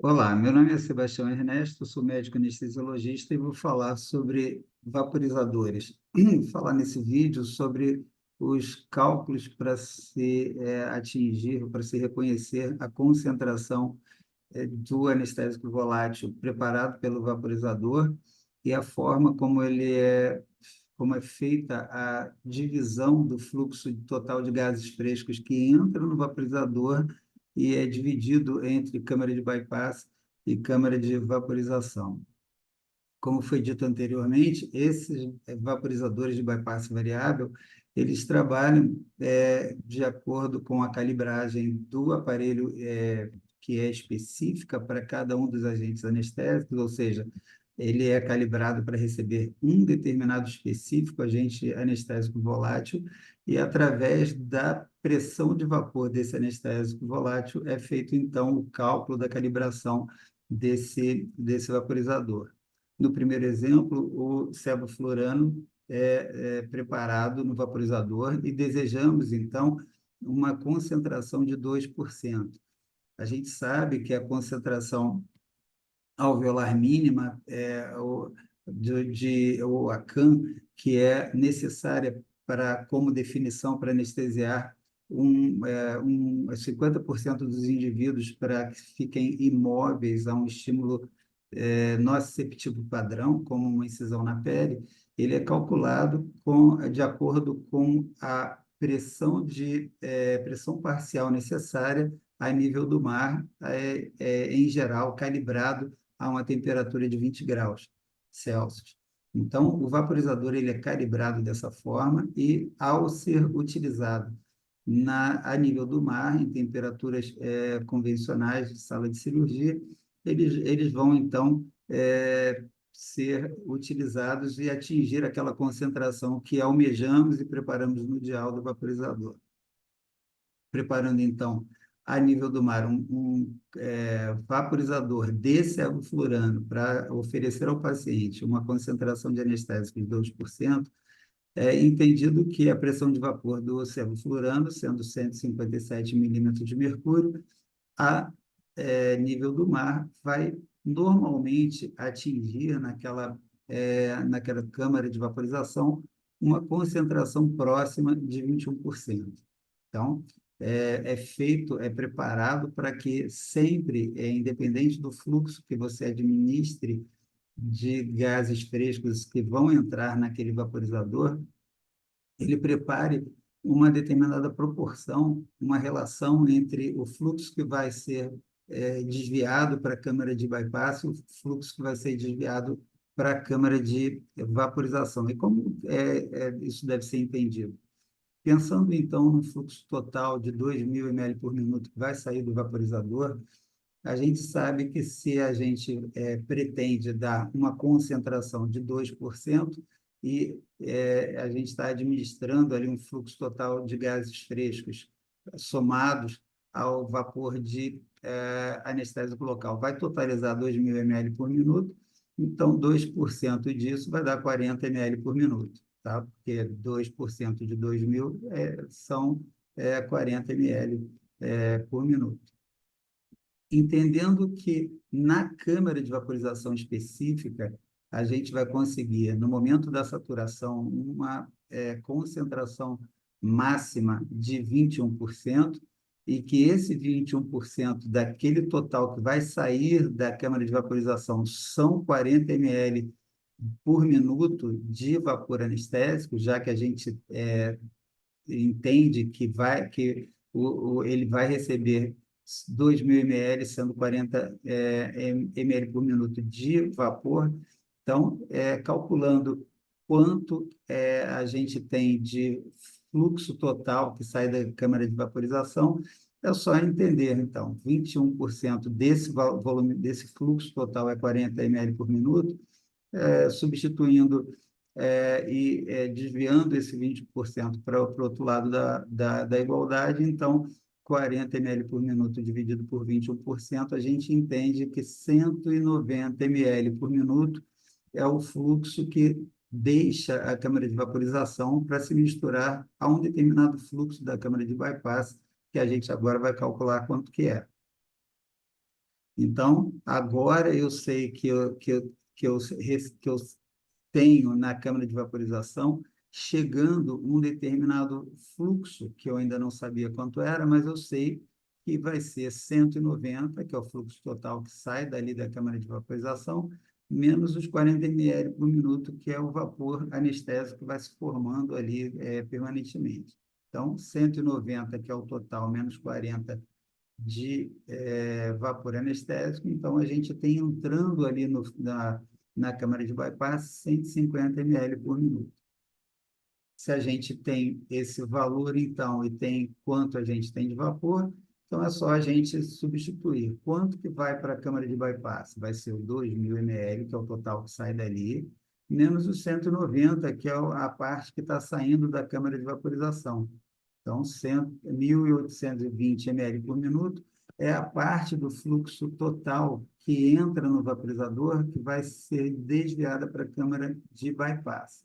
Olá, meu nome é Sebastião Ernesto, sou médico anestesiologista e vou falar sobre vaporizadores. Falar nesse vídeo sobre os cálculos para se atingir, para se reconhecer a concentração do anestésico volátil preparado pelo vaporizador e a forma como é feita a divisão do fluxo total de gases frescos que entram no vaporizador e é dividido entre câmara de bypass e câmara de vaporização. Como foi dito anteriormente, esses vaporizadores de bypass variável, eles trabalham de acordo com a calibragem do aparelho que é específica para cada um dos agentes anestésicos, ou seja, ele é calibrado para receber um determinado específico agente anestésico volátil e através da pressão de vapor desse anestésico volátil é feito então o cálculo da calibração desse vaporizador. No primeiro exemplo, o sevoflurano é preparado no vaporizador e desejamos, então, uma concentração de 2%. A gente sabe que a concentração alveolar mínima ou a CAM, que é necessária como definição para anestesiar 50% dos indivíduos para que fiquem imóveis a um estímulo nociceptivo padrão, como uma incisão na pele, ele é calculado de acordo com a pressão parcial necessária a nível do mar, em geral, calibrado a uma temperatura de 20 graus Celsius. Então, o vaporizador ele é calibrado dessa forma e, ao ser utilizado a nível do mar, em temperaturas convencionais de sala de cirurgia, eles vão, então, ser utilizados e atingir aquela concentração que almejamos e preparamos no dial do vaporizador. Preparando, então, a nível do mar, um vaporizador de sevoflurano para oferecer ao paciente uma concentração de anestésico de 2%, é entendido que a pressão de vapor do sevoflurano, sendo 157 milímetros de mercúrio, a nível do mar, vai normalmente atingir naquela câmara de vaporização uma concentração próxima de 21%. Então, é preparado para que sempre, independente do fluxo que você administre de gases frescos que vão entrar naquele vaporizador, ele prepare uma determinada proporção, uma relação entre o fluxo que vai ser desviado para a câmara de bypass e o fluxo que vai ser desviado para a câmara de vaporização. E como isso deve ser entendido? Pensando, então, no fluxo total de 2.000 ml por minuto que vai sair do vaporizador, a gente sabe que se a gente pretende dar uma concentração de 2% e a gente está administrando ali um fluxo total de gases frescos somados ao vapor de anestésico local, vai totalizar 2.000 ml por minuto, então 2% disso vai dar 40 ml por minuto, tá? Porque 2% de 2.000 são 40 ml por minuto. Entendendo que na câmara de vaporização específica, a gente vai conseguir, no momento da saturação, uma concentração máxima de 21%, e que esse 21% daquele total que vai sair da câmara de vaporização são 40 ml por minuto de vapor anestésico, já que a gente entende que ele vai receber 2.000 ml, sendo 40 ml por minuto de vapor. Então, calculando quanto a gente tem de fluxo total que sai da câmara de vaporização, é só entender, então, 21% desse volume, desse fluxo total é 40 ml por minuto, substituindo desviando esse 20% para o outro lado da igualdade, então, 40 ml por minuto dividido por 21%, a gente entende que 190 ml por minuto é o fluxo que deixa a câmara de vaporização para se misturar a um determinado fluxo da câmara de bypass, que a gente agora vai calcular quanto que é. Então, agora eu sei que eu tenho na câmara de vaporização chegando um determinado fluxo, que eu ainda não sabia quanto era, mas eu sei que vai ser 190, que é o fluxo total que sai dali da câmara de vaporização, menos os 40 ml por minuto, que é o vapor anestésico que vai se formando ali permanentemente. Então, 190, que é o total, menos 40 de vapor anestésico. Então, a gente tem entrando ali na câmara de bypass 150 ml por minuto. Se a gente tem esse valor, então, e tem quanto a gente tem de vapor, então é só a gente substituir. Quanto que vai para a câmara de bypass? Vai ser o 2.000 ml, que é o total que sai dali, menos os 190, que é a parte que está saindo da câmara de vaporização. Então, 1.820 ml por minuto é a parte do fluxo total que entra no vaporizador, que vai ser desviada para a câmara de bypass.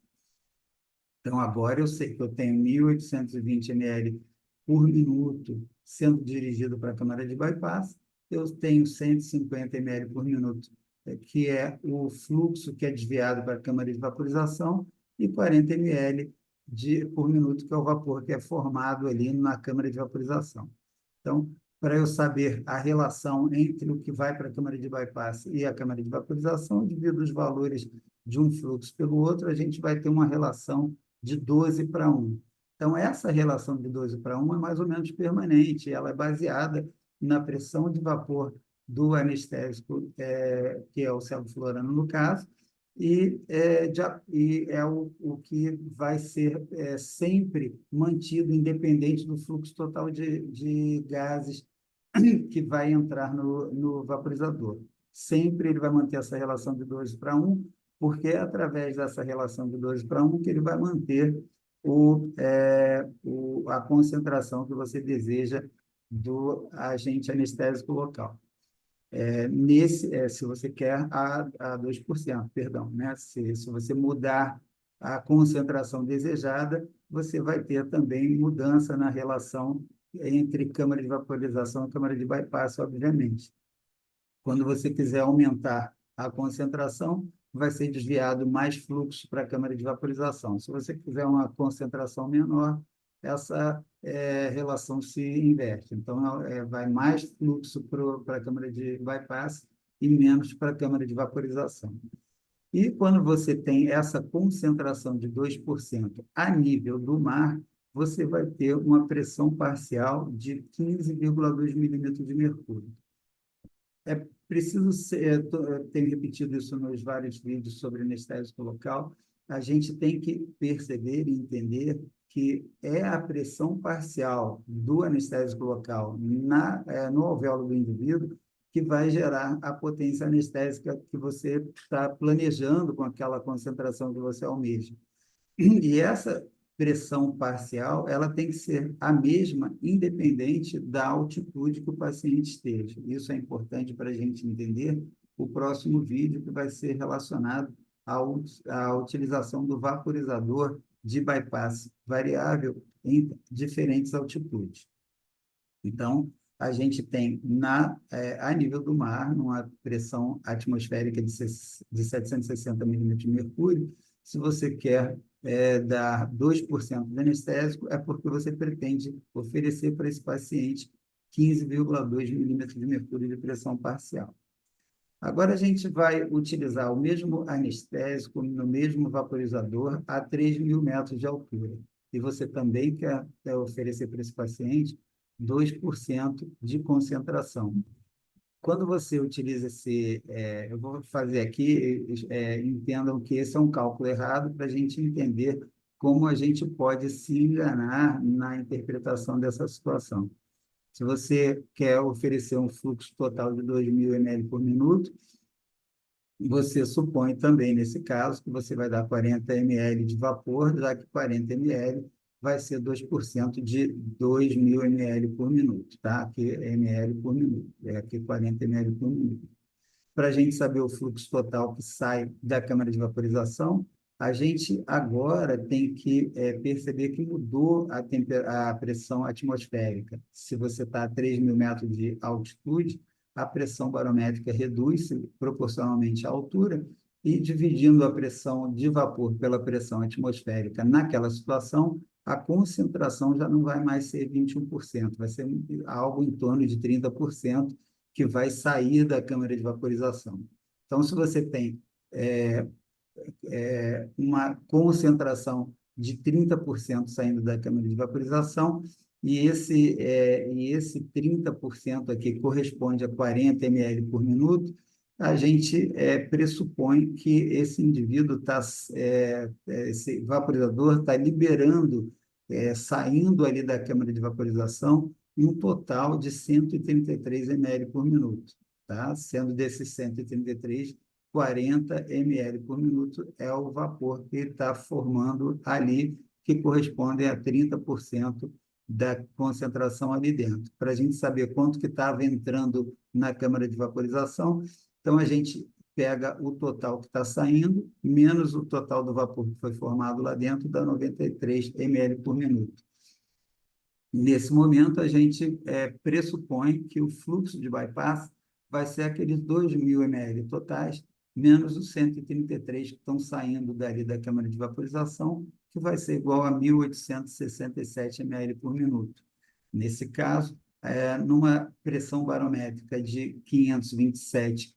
Então, agora eu sei que eu tenho 1.820 ml por minuto sendo dirigido para a câmara de bypass, eu tenho 150 ml por minuto, que é o fluxo que é desviado para a câmara de vaporização, e 40 ml por minuto, que é o vapor que é formado ali na câmara de vaporização. Então, para eu saber a relação entre o que vai para a câmara de bypass e a câmara de vaporização, devido os valores de um fluxo pelo outro, a gente vai ter uma relação de 12:1. Então, essa relação de 12:1 é mais ou menos permanente, ela é baseada na pressão de vapor do anestésico, que é o sevoflurano no caso, e é o que vai ser sempre mantido independente do fluxo total de gases que vai entrar no vaporizador. Sempre ele vai manter essa relação de 12:1, porque é através dessa relação de 12:1 que ele vai manter a concentração que você deseja do agente anestésico local. Se você quer a 2%, perdão, né? Se você mudar a concentração desejada, você vai ter também mudança na relação entre câmara de vaporização e câmara de bypass, obviamente. Quando você quiser aumentar a concentração, vai ser desviado mais fluxo para a câmara de vaporização. Se você quiser uma concentração menor, essa relação se inverte. Então, vai mais fluxo para a câmara de bypass e menos para a câmara de vaporização. E quando você tem essa concentração de 2% a nível do mar, você vai ter uma pressão parcial de 15,2 milímetros de mercúrio. É preciso ser, eu tenho repetido isso nos vários vídeos sobre anestésico local, a gente tem que perceber e entender que é a pressão parcial do anestésico local no alvéolo do indivíduo que vai gerar a potência anestésica que você está planejando com aquela concentração que você almeja. E essa pressão parcial, ela tem que ser a mesma, independente da altitude que o paciente esteja. Isso é importante para a gente entender o próximo vídeo, que vai ser relacionado à utilização do vaporizador de bypass variável em diferentes altitudes. Então, a gente tem a nível do mar, numa pressão atmosférica de 760 milímetros de mercúrio. Se você quer dar 2% de anestésico, é porque você pretende oferecer para esse paciente 15,2 milímetros de mercúrio de pressão parcial. Agora a gente vai utilizar o mesmo anestésico no mesmo vaporizador a 3.000 metros de altura. E você também quer oferecer para esse paciente 2% de concentração. Quando você utiliza eu vou fazer aqui, entendam que esse é um cálculo errado para a gente entender como a gente pode se enganar na interpretação dessa situação. Se você quer oferecer um fluxo total de 2.000 ml por minuto, você supõe também, nesse caso, que você vai dar 40 ml de vapor, já que 40 ml vai ser 2% de 2.000 ml por minuto, tá? Aqui é ml por minuto, aqui 40 ml por minuto. Para a gente saber o fluxo total que sai da câmara de vaporização, a gente agora tem que perceber que mudou a pressão atmosférica. Se você está a 3.000 metros de altitude, a pressão barométrica reduz proporcionalmente à altura, e dividindo a pressão de vapor pela pressão atmosférica naquela situação, a concentração já não vai mais ser 21%, vai ser algo em torno de 30% que vai sair da câmara de vaporização. Então, se você tem é, uma concentração de 30% saindo da câmara de vaporização, e esse 30% aqui corresponde a 40 ml por minuto, a gente pressupõe que esse indivíduo esse vaporizador está liberando, saindo ali da câmara de vaporização, um total de 133 ml por minuto, tá? Sendo desses 133, 40 ml por minuto é o vapor que está formando ali, que corresponde a 30% da concentração ali dentro. Para a gente saber quanto que estava entrando na câmara de vaporização, então a gente pega o total que está saindo, menos o total do vapor que foi formado lá dentro, dá 93 ml por minuto. Nesse momento, a gente pressupõe que o fluxo de bypass vai ser aqueles 2.000 ml totais, menos os 133 que estão saindo dali da câmara de vaporização, que vai ser igual a 1.867 ml por minuto. Nesse caso, numa pressão barométrica de 527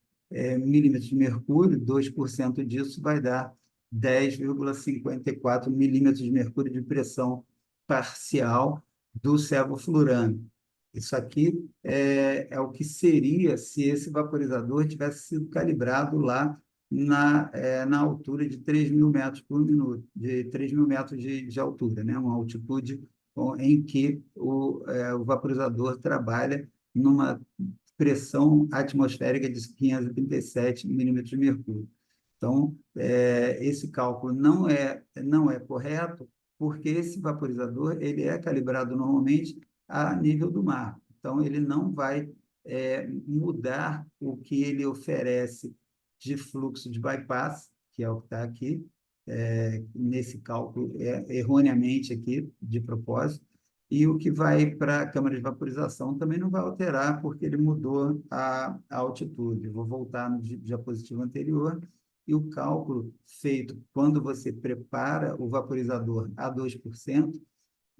milímetros de mercúrio, 2% disso vai dar 10,54 milímetros de mercúrio de pressão parcial do sevoflurano. Isso aqui é o que seria se esse vaporizador tivesse sido calibrado lá na altura de 3.000 metros por minuto, de 3.000 metros de altura, né? Uma altitude em que o vaporizador trabalha numa pressão atmosférica de 537 milímetros de mercúrio. Então, esse cálculo não é correto, porque esse vaporizador ele é calibrado normalmente a nível do mar. Então, ele não vai mudar o que ele oferece de fluxo de bypass, que é o que está aqui, nesse cálculo erroneamente aqui, de propósito, e o que vai para a câmara de vaporização também não vai alterar, porque ele mudou a altitude. Vou voltar no diapositivo anterior, e o cálculo feito quando você prepara o vaporizador a 2%,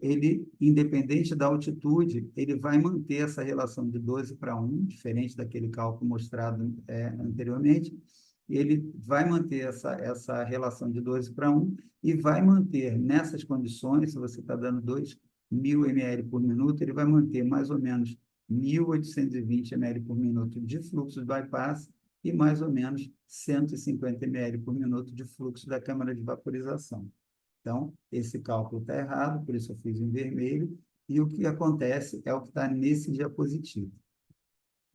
ele, independente da altitude, ele vai manter essa relação de 12:1, diferente daquele cálculo mostrado anteriormente. Ele vai manter essa relação de 12:1 e vai manter nessas condições, se você está dando 2.000 ml por minuto, ele vai manter mais ou menos 1.820 ml por minuto de fluxo de bypass e mais ou menos 150 ml por minuto de fluxo da câmara de vaporização. Então, esse cálculo está errado, por isso eu fiz em vermelho, e o que acontece é o que está nesse diapositivo.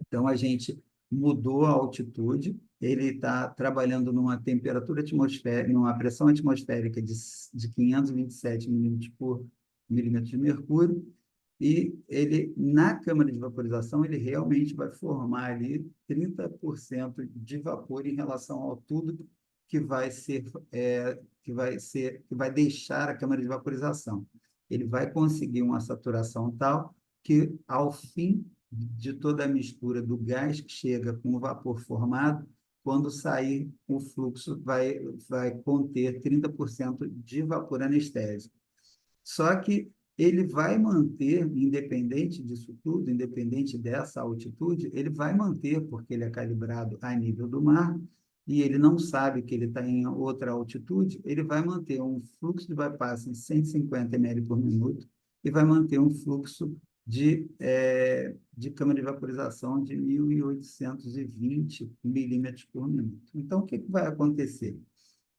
Então, a gente mudou a altitude, ele está trabalhando numa temperatura atmosférica, numa pressão atmosférica de 527 milímetros por milímetro de mercúrio, e ele, na câmara de vaporização, ele realmente vai formar ali 30% de vapor em relação ao tudo que vai deixar a câmara de vaporização. Ele vai conseguir uma saturação tal que, ao fim de toda a mistura do gás que chega com o vapor formado, quando sair, o fluxo vai conter 30% de vapor anestésico. Só que ele vai manter, independente disso tudo, independente dessa altitude, ele vai manter, porque ele é calibrado a nível do mar, e ele não sabe que ele está em outra altitude, ele vai manter um fluxo de bypass em 150 ml por minuto e vai manter um fluxo de câmara de vaporização de 1.820 milímetros por minuto. Então, o que vai acontecer?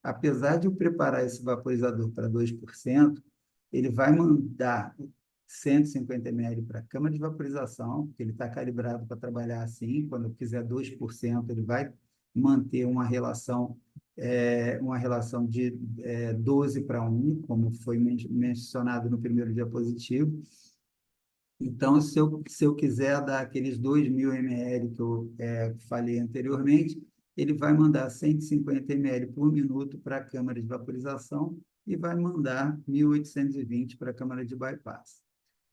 Apesar de eu preparar esse vaporizador para 2%, ele vai mandar 150 ml para a câmara de vaporização, que ele está calibrado para trabalhar assim, quando eu quiser 2%, ele vai manter uma relação de 12:1, como foi mencionado no primeiro diapositivo. Então, se eu quiser dar aqueles 2.000 ml que eu falei anteriormente, ele vai mandar 150 ml por minuto para a câmara de vaporização e vai mandar 1.820 para a câmara de bypass.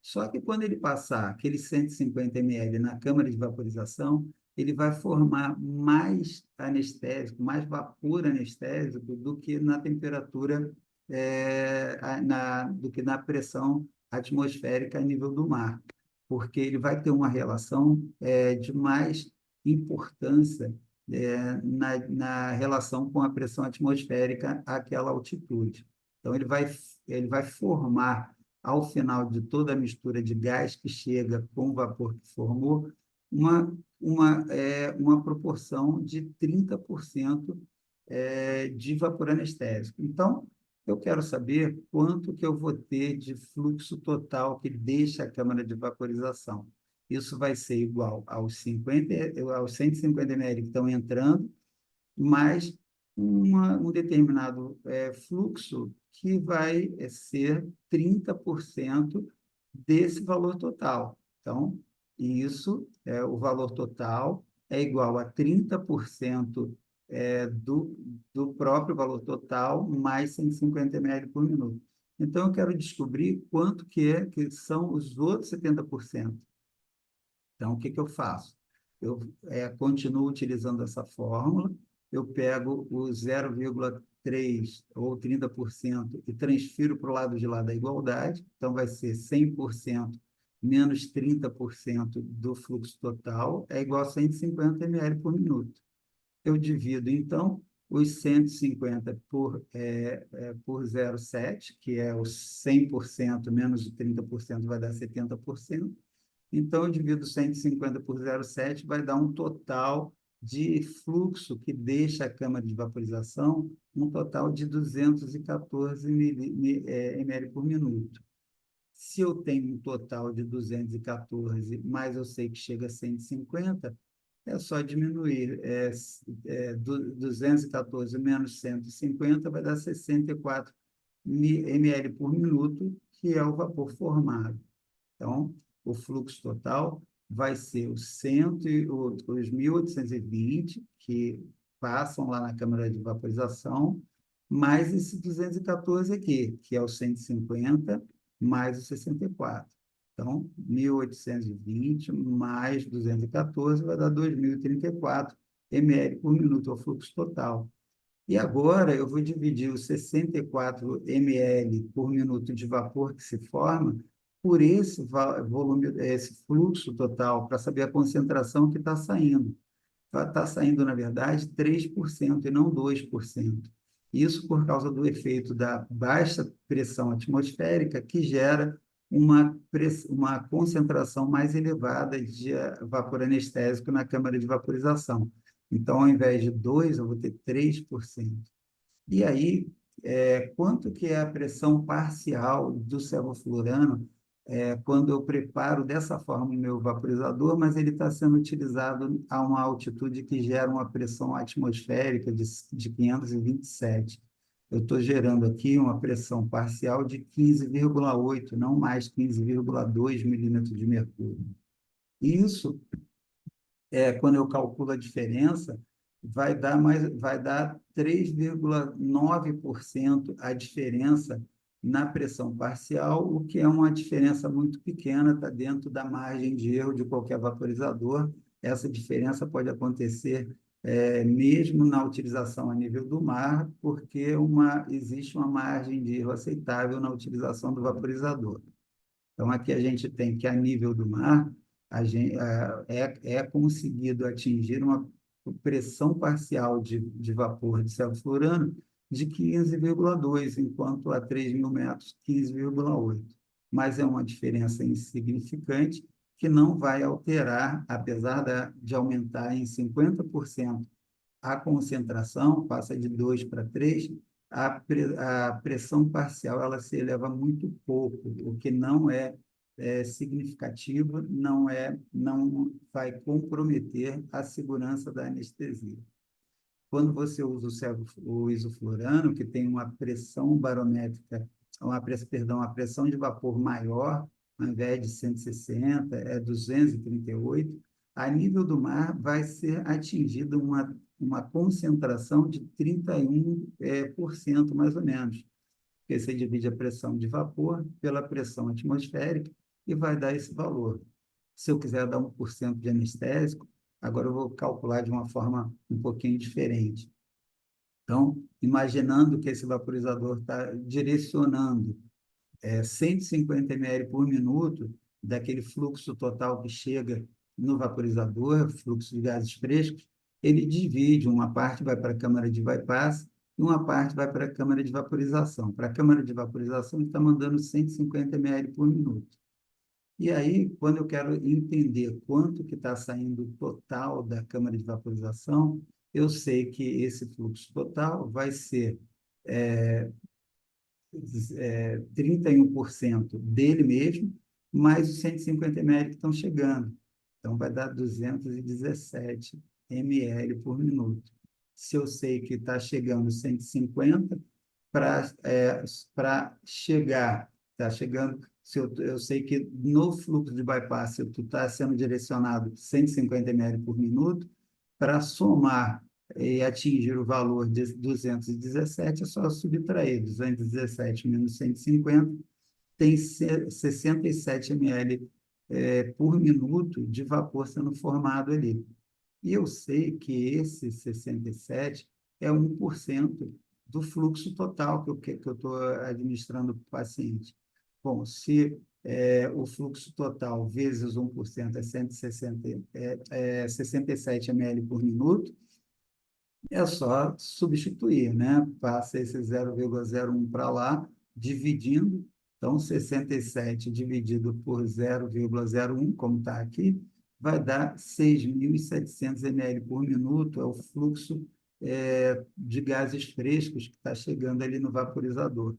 Só que quando ele passar aqueles 150 ml na câmara de vaporização, ele vai formar mais anestésico, mais vapor anestésico do que na temperatura, do que na pressão atmosférica a nível do mar, porque ele vai ter uma relação de mais importância na relação com a pressão atmosférica àquela altitude. Então, ele vai formar, ao final de toda a mistura de gás que chega com o vapor que formou, uma proporção de 30% de vapor anestésico. Então, eu quero saber quanto que eu vou ter de fluxo total que deixa a câmara de vaporização. Isso vai ser igual aos 150 ml que estão entrando, mais um determinado fluxo que vai ser 30% desse valor total. Então, isso, o valor total é igual a 30% do próprio valor total, mais 150 ml por minuto. Então, eu quero descobrir quanto que são os outros 70%. Então, o que eu faço? Eu continuo utilizando essa fórmula, eu pego o 0,3 ou 30% e transfiro para o lado de lá da igualdade, então vai ser 100% menos 30% do fluxo total, é igual a 150 ml por minuto. Eu divido, então, os 150 por 0,7, que é os 100% menos o 30%, vai dar 70%. Então, eu divido 150 por 0,7, vai dar um total de fluxo que deixa a câmara de vaporização um total de 214 ml por minuto. Se eu tenho um total de 214, mas eu sei que chega a 150, é só diminuir. 214 menos 150 vai dar 64 ml por minuto, que é o vapor formado. Então, o fluxo total vai ser os 1.820 que passam lá na câmara de vaporização, mais esse 214 aqui, que é o 150 mais o 64. Então, 1.820 mais 214 vai dar 2.034 ml por minuto, é o fluxo total. E agora eu vou dividir os 64 ml por minuto de vapor que se forma por esse volume, esse fluxo total, para saber a concentração que está saindo. Está saindo, na verdade, 3% e não 2%. Isso por causa do efeito da baixa pressão atmosférica, que gera uma concentração mais elevada de vapor anestésico na câmara de vaporização. Então, ao invés de 2%, eu vou ter 3%. E aí, quanto que é a pressão parcial do sevoflurano quando eu preparo dessa forma o meu vaporizador, mas ele está sendo utilizado a uma altitude que gera uma pressão atmosférica de 527. Eu estou gerando aqui uma pressão parcial de 15,8, não mais 15,2 milímetros de mercúrio. Isso quando eu calculo a diferença, vai dar 3,9% a diferença na pressão parcial, o que é uma diferença muito pequena, está dentro da margem de erro de qualquer vaporizador. Essa diferença pode acontecer mesmo na utilização a nível do mar, porque existe uma margem de erro aceitável na utilização do vaporizador. Então, aqui a gente tem que, a nível do mar, é conseguido atingir uma pressão parcial de vapor de sevoflurano de 15,2, enquanto a 3.000 metros, 15,8. Mas é uma diferença insignificante que não vai alterar, apesar de aumentar em 50% a concentração, passa de 2 para 3, a pressão parcial ela se eleva muito pouco, o que não é significativo, não vai comprometer a segurança da anestesia. Quando você usa o isoflurano, que tem uma pressão barométrica, uma pressão de vapor maior, ao invés de 160, é 238, a nível do mar vai ser atingida uma concentração de 31%, mais ou menos, porque você divide a pressão de vapor pela pressão atmosférica e vai dar esse valor. Se eu quiser dar 1% de anestésico, Agora eu vou calcular de uma forma um pouquinho diferente. Então, imaginando que esse vaporizador está direcionando 150 ml por minuto daquele fluxo total que chega no vaporizador, fluxo de gases frescos, ele divide, uma parte vai para a câmara de bypass e uma parte vai para a câmara de vaporização. Para a câmara de vaporização, ele está mandando 150 ml por minuto. E aí, quando eu quero entender quanto que está saindo o total da câmara de vaporização, eu sei que esse fluxo total vai ser é, 31% dele mesmo, mais os 150 ml que estão chegando. Então, vai dar 217 ml por minuto. Se eu sei que está chegando 150, para chegar, está chegando, se eu sei que no fluxo de bypass está sendo direcionado 150 ml por minuto, para somar e atingir o valor de 217, é só subtrair 217 menos 150, tem 67 ml por minuto de vapor sendo formado ali. E eu sei que esse 67 é 1% do fluxo total que eu estou administrando para o paciente. Bom, se o fluxo total vezes 1% é 160, 67 ml por minuto, é só substituir, né? Passa esse 0,01 para lá, dividindo. Então, 67 dividido por 0,01, como está aqui, vai dar 6.700 ml por minuto, é o fluxo de gases frescos que está chegando ali no vaporizador.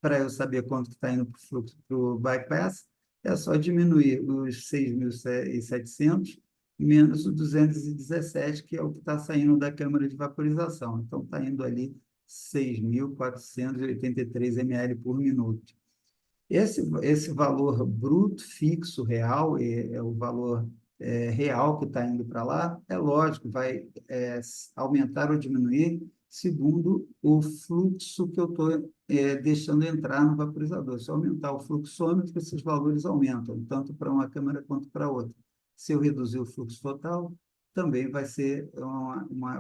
Para eu saber quanto que está indo para o fluxo, para o bypass, é só diminuir os 6.700 menos o 217, que é o que está saindo da câmara de vaporização. Então, está indo ali 6.483 ml por minuto. Esse valor bruto, fixo, real, é o valor real que está indo para lá, é lógico, vai aumentar ou diminuir segundo o fluxo que eu estou deixando entrar no vaporizador. Se eu aumentar o fluxômetro, esses valores aumentam, tanto para uma câmara quanto para outra. Se eu reduzir o fluxo total, também vai ser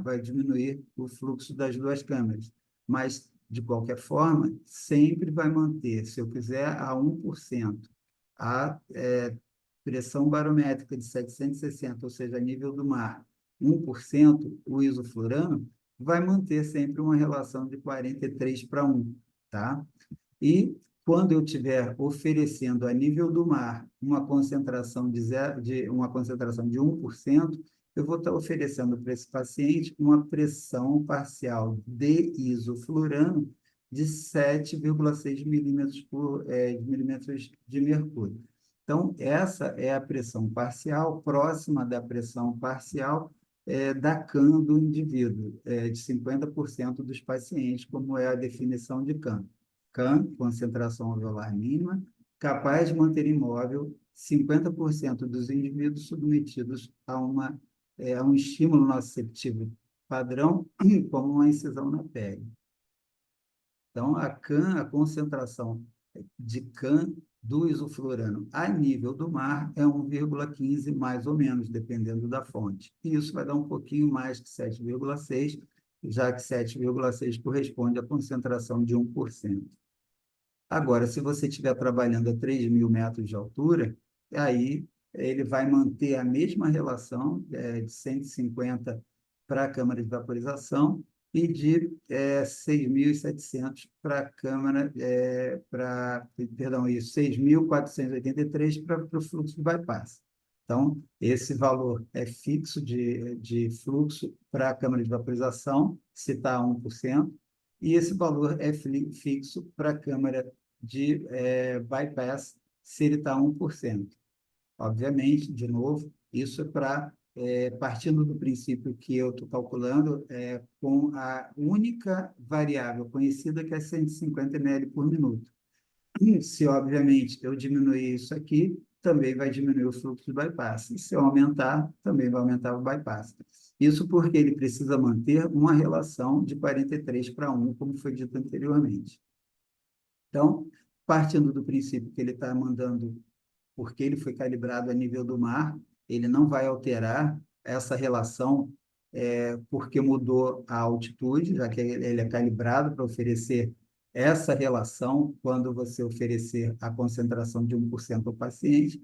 vai diminuir o fluxo das duas câmeras. Mas, de qualquer forma, sempre vai manter, se eu quiser, a 1%, a pressão barométrica de 760, ou seja, a nível do mar, 1%, o isoflurano, vai manter sempre uma relação de 43 para 1, tá? E quando eu estiver oferecendo a nível do mar uma concentração uma concentração de 1%, eu vou estar oferecendo para esse paciente uma pressão parcial de isoflurano de 7,6 milímetros de mercúrio. Então, essa é a pressão parcial, próxima da pressão parcial da CAM do indivíduo, de 50% dos pacientes, como é a definição de CAM. CAM, concentração alveolar mínima, capaz de manter imóvel 50% dos indivíduos submetidos a um estímulo nociceptivo padrão, como uma incisão na pele. Então, a CAM, a concentração de CAM do isoflurano a nível do mar é 1,15 mais ou menos, dependendo da fonte. E isso vai dar um pouquinho mais que 7,6, já que 7,6 corresponde à concentração de 1%. Agora, se você estiver trabalhando a 3.000 metros de altura, aí ele vai manter a mesma relação de 150 para a câmara de vaporização e de 6.700 para a câmara, perdão, isso, 6.483 para o fluxo de bypass. Então, esse valor é fixo de fluxo para a câmara de vaporização, se está a 1%, e esse valor é fixo para a câmara de bypass se ele está a 1%. Obviamente, de novo, isso é para, partindo do princípio que eu estou calculando, com a única variável conhecida, que é 150 ml por minuto. E se, obviamente, eu diminuir isso aqui, também vai diminuir o fluxo de bypass. E se eu aumentar, também vai aumentar o bypass. Isso porque ele precisa manter uma relação de 43 para 1, como foi dito anteriormente. Então, partindo do princípio que ele está mandando, porque ele foi calibrado a nível do mar, ele não vai alterar essa relação porque mudou a altitude, já que ele é calibrado para oferecer essa relação quando você oferecer a concentração de 1% ao paciente,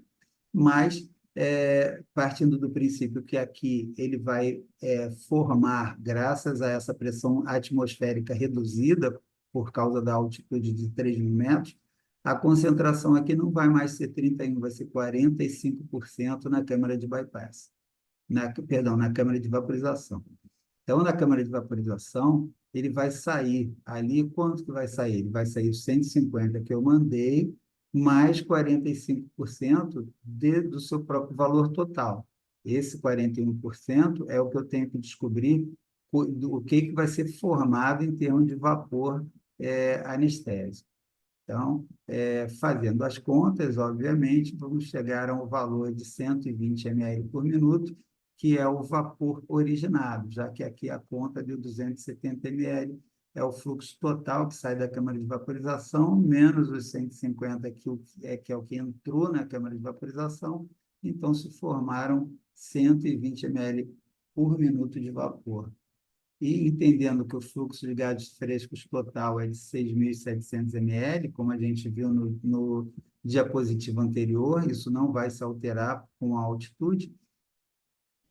mas partindo do princípio que aqui ele vai formar, graças a essa pressão atmosférica reduzida por causa da altitude de 3.000 metros, a concentração aqui não vai mais ser 31, vai ser 45% na câmara de bypass, perdão, na câmara de vaporização. Então, na câmara de vaporização, ele vai sair ali, quanto que vai sair? Ele vai sair os 150 que eu mandei, mais 45% do seu próprio valor total. Esse 41% é o que eu tenho que descobrir o que vai ser formado em termos de vapor anestésico. Então, fazendo as contas, obviamente, vamos chegar a um valor de 120 ml por minuto, que é o vapor originado, já que aqui a conta de 270 ml é o fluxo total que sai da câmara de vaporização, menos os 150 que é o que entrou na câmara de vaporização, então se formaram 120 ml por minuto de vapor. E entendendo que o fluxo de gases frescos total é de 6.700 ml, como a gente viu no diapositivo anterior, isso não vai se alterar com a altitude,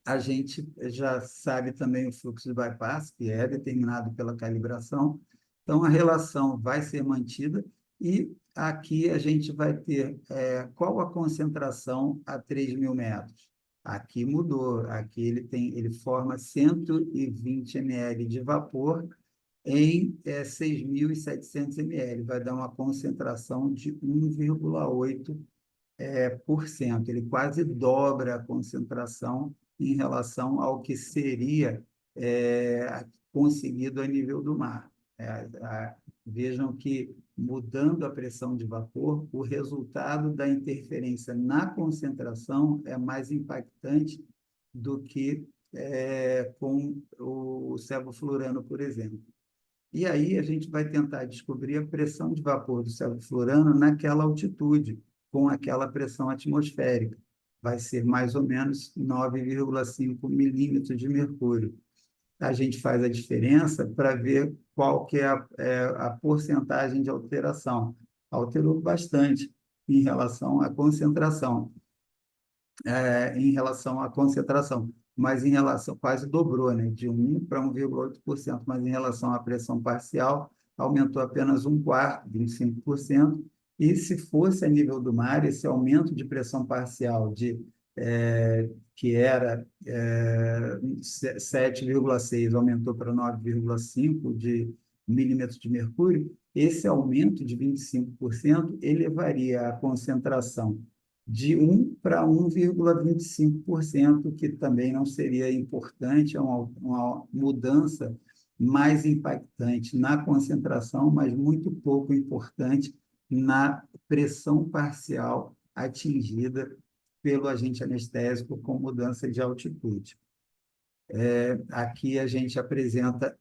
a gente já sabe também o fluxo de bypass, que é determinado pela calibração, então a relação vai ser mantida e aqui a gente vai ter qual a concentração a 3.000 metros. Aqui mudou, aqui ele forma 120 ml de vapor em 6.700 ml, vai dar uma concentração de 1,8%. Ele quase dobra a concentração em relação ao que seria conseguido a nível do mar. Vejam que, mudando a pressão de vapor, o resultado da interferência na concentração é mais impactante do que com o sevoflurano, por exemplo. E aí a gente vai tentar descobrir a pressão de vapor do sevoflurano naquela altitude, com aquela pressão atmosférica. Vai ser mais ou menos 9,5 milímetros de mercúrio. A gente faz a diferença para ver qual que é a porcentagem de alteração. Alterou bastante em relação à concentração, mas em relação, quase dobrou, né? De 1 para 1,8%, mas em relação à pressão parcial, aumentou apenas um quarto, 25%, e se fosse a nível do mar, esse aumento de pressão parcial que era 7,6, aumentou para 9,5 de milímetros de mercúrio, esse aumento de 25% elevaria a concentração de 1 para 1,25%, que também não seria importante, é uma mudança mais impactante na concentração, mas muito pouco importante na pressão parcial atingida pelo agente anestésico com mudança de altitude. Aqui a gente apresenta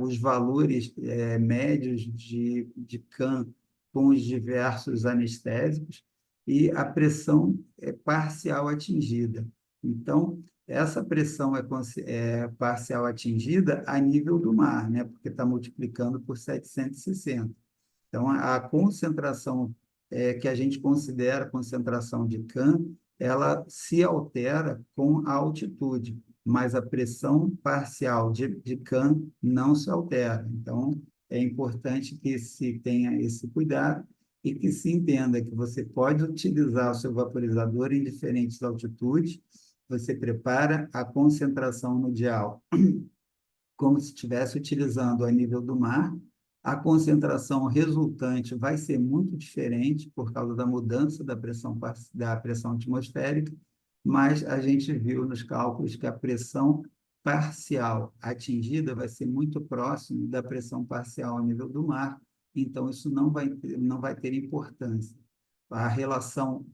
os valores médios de CAM com os diversos anestésicos e a pressão parcial atingida. Então, essa pressão parcial atingida a nível do mar, né? Porque está multiplicando por 760. Então, a concentração que a gente considera concentração de CAM, ela se altera com a altitude, mas a pressão parcial de CAM não se altera. Então, é importante que se tenha esse cuidado e que se entenda que você pode utilizar o seu vaporizador em diferentes altitudes, você prepara a concentração no dial como se estivesse utilizando a nível do mar, a concentração resultante vai ser muito diferente por causa da mudança da pressão atmosférica, mas a gente viu nos cálculos que a pressão parcial atingida vai ser muito próximo da pressão parcial a nível do mar, então isso não vai ter importância. A relação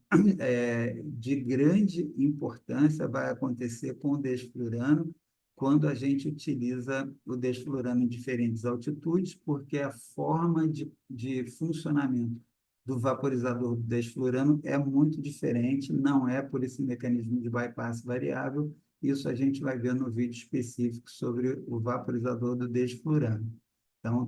de grande importância vai acontecer com o desflurano, quando a gente utiliza o desflurano em diferentes altitudes, porque a forma de funcionamento do vaporizador do desflurano é muito diferente, não é por esse mecanismo de bypass variável. Isso a gente vai ver no vídeo específico sobre o vaporizador do desflurano. Então,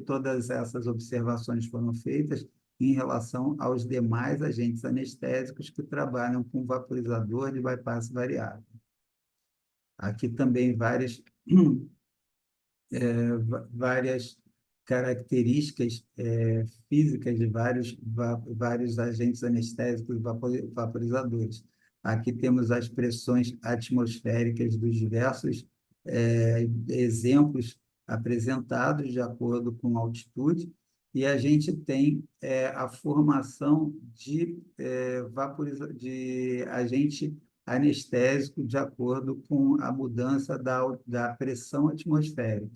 todas essas observações foram feitas em relação aos demais agentes anestésicos que trabalham com vaporizador de bypass variável. Aqui também várias características físicas de vários agentes anestésicos vaporizadores. Aqui temos as pressões atmosféricas dos diversos exemplos apresentados de acordo com a altitude, e a gente tem a formação de agente anestésico de acordo com a mudança da pressão atmosférica.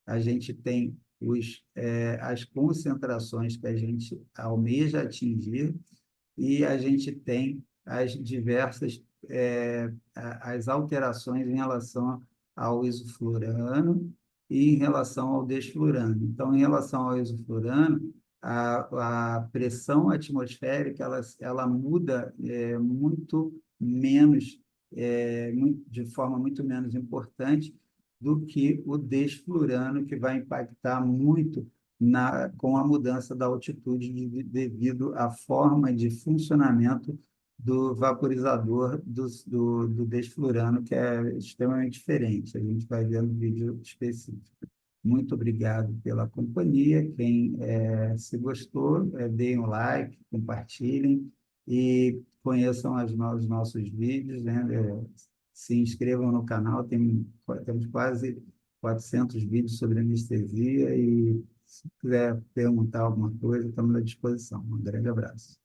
A gente tem as concentrações que a gente almeja atingir e a gente tem as diversas as alterações em relação ao isoflurano e em relação ao desflurano. Então, em relação ao isoflurano, a pressão atmosférica ela muda muito menos, de forma muito menos importante do que o desflurano, que vai impactar muito com a mudança da altitude devido à forma de funcionamento do vaporizador do desflurano, que é extremamente diferente. A gente vai ver no vídeo específico. Muito obrigado pela companhia. Quem se gostou, deem um like, compartilhem e conheçam os nossos vídeos, né? Se inscrevam no canal, temos quase 400 vídeos sobre anestesia e se quiser perguntar alguma coisa, estamos à disposição. Um grande abraço.